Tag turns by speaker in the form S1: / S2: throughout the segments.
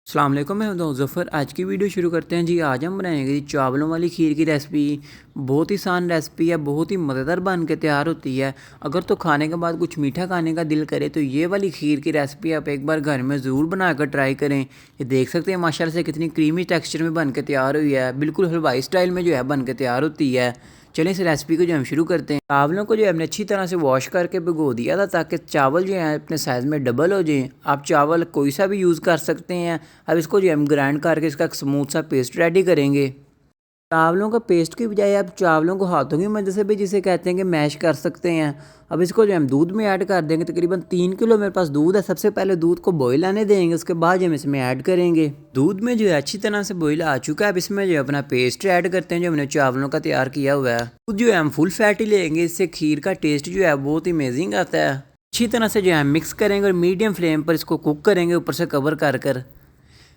S1: अस्सलाम वालेकुम, मैं हूं ज़फ़र। आज की वीडियो शुरू करते हैं जी। आज हम बनाएंगे जी चावलों वाली खीर की रेसिपी। बहुत ही आसान रेसिपी है, बहुत ही मज़ेदार बन के तैयार होती है। अगर तो खाने के बाद कुछ मीठा खाने का दिल करे तो ये वाली खीर की रेसिपी आप एक बार घर में ज़रूर बनाकर ट्राई करें। ये देख सकते हैं माशाल्लाह से कितनी क्रीमी टेक्सचर में बन के तैयार हुई है। बिल्कुल हलवाई स्टाइल में जो है बन के तैयार होती है। चलिए इस रेसिपी को जो हम शुरू करते हैं। चावलों को जो है हमने अच्छी तरह से वॉश करके भिगो दिया था ताकि चावल जो है अपने साइज़ में डबल हो जाए। आप चावल कोई सा भी यूज़ कर सकते हैं। अब इसको जो हम ग्राइंड करके इसका एक स्मूथ सा पेस्ट रेडी करेंगे। चावलों का पेस्ट की बजाय आप चावलों को हाथों की मदद से भी जिसे कहते हैं कि मैश कर सकते हैं। अब इसको जो हम दूध में ऐड कर देंगे। तकरीबन 3 किलो मेरे पास दूध है। सबसे पहले दूध को बॉईल आने देंगे, उसके बाद हम इसमें ऐड करेंगे। दूध में जो है अच्छी तरह से बॉईल आ चुका है। अब इसमें जो है अपना पेस्ट ऐड करते हैं जो हमने चावलों का तैयार किया हुआ है। दूध जो है हम फुल फैट ही लेंगे, इससे खीर का टेस्ट जो है बहुत ही अमेजिंग आता है। अच्छी तरह से जो है मिक्स करेंगे और मीडियम फ्लेम पर इसको कुक करेंगे ऊपर से कवर कर कर।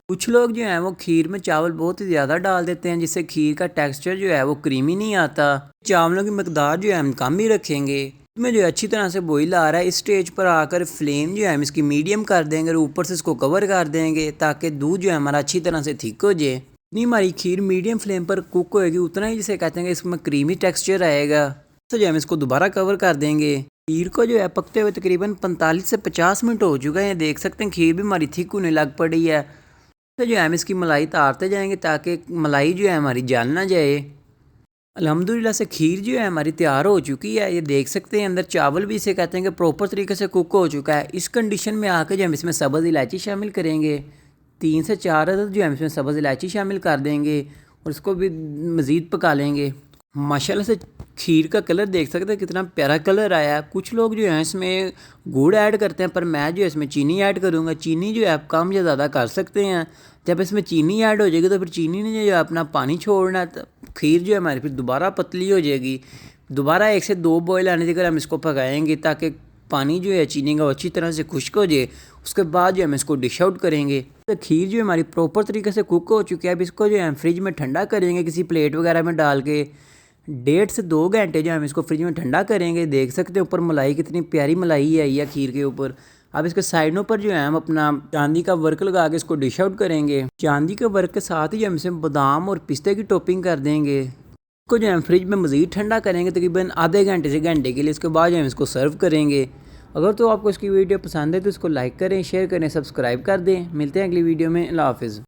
S1: कुछ लोग जो हैं वो खीर में चावल बहुत ही ज़्यादा डाल देते हैं जिससे खीर का टेक्सचर जो है वो क्रीमी नहीं आता। चावलों की मकदार जो है हम कम ही रखेंगे। इसमें जो है अच्छी तरह से बॉईल आ रहा है। इस स्टेज पर आकर फ्लेम जो है हम इसकी मीडियम कर देंगे और ऊपर से इसको कवर कर देंगे ताकि दूध जो है हमारा अच्छी तरह से थिक हो जाए। जितनी हमारी खीर मीडियम फ्लेम पर कुक होएगी उतना ही जिसे कहते हैं कि इसमें क्रीमी टेक्सचर आएगा। तो जो हम इसको दोबारा कवर कर देंगे। खीर को जो है पकते हुए तकरीबन 45 से 50 मिनट हो चुका है। देख सकते हैं खीर भी हमारी थिक होने लग पड़ी है। तो जो है हम इसकी मलाई तारते जाएंगे ताकि मलाई जो है हमारी जल ना जाए। अल्हम्दुलिल्लाह से खीर जो है हमारी तैयार हो चुकी है। ये देख सकते हैं अंदर चावल भी इसे कहते हैं कि प्रॉपर तरीके से कुक हो चुका है। इस कंडीशन में आकर जो हम इसमें सब्ज़ इलायची शामिल करेंगे। 3 से 4 अदद जो हम इसमें सब्ज़ इलायची शामिल कर देंगे और इसको भी मज़ीद पका लेंगे। माशाल्लाह से खीर का कलर देख सकते हैं कितना प्यारा कलर आया है। कुछ लोग जो हैं इसमें गुड़ ऐड करते हैं पर मैं जो है इसमें चीनी ऐड करूँगा। चीनी जो है आप कम या ज़्यादा कर सकते हैं। जब इसमें चीनी ऐड हो जाएगी तो फिर चीनी ने जो है अपना पानी छोड़ना है तो खीर जो है हमारी फिर दोबारा पतली हो जाएगी। दोबारा 1 से 2 बॉयल आने देकर हम इसको पकाएंगे ताकि पानी जो है चीनी का अच्छी तरह से खुश्क हो जाए। उसके बाद जो हम इसको डिश आउट करेंगे। तो खीर जो हमारी प्रॉपर तरीके से कुक हो चुकी है। अब इसको जो है हम फ्रिज में ठंडा करेंगे किसी प्लेट वगैरह में डाल के। 1.5 से 2 घंटे जो हम इसको फ्रिज में ठंडा करेंगे। देख सकते हैं ऊपर मलाई कितनी प्यारी मलाई आई है खीर के ऊपर। अब इसके साइडों पर जो है हम अपना चांदी का वर्क लगा के इसको डिश आउट करेंगे। चांदी के वर्क के साथ ही हम इसमें बादाम और पिस्ते की टॉपिंग कर देंगे। इसको जो हम फ्रिज में मज़ीद ठंडा करेंगे तकरीबन आधे घंटे से घंटे के लिए। इसके बाद जो हम इसको सर्व करेंगे। अगर तो आपको इसकी वीडियो पसंद है तो इसको लाइक करें, शेयर करें, सब्सक्राइब कर दें। मिलते हैं अगली वीडियो में। अल्लाह हाफ़िज़।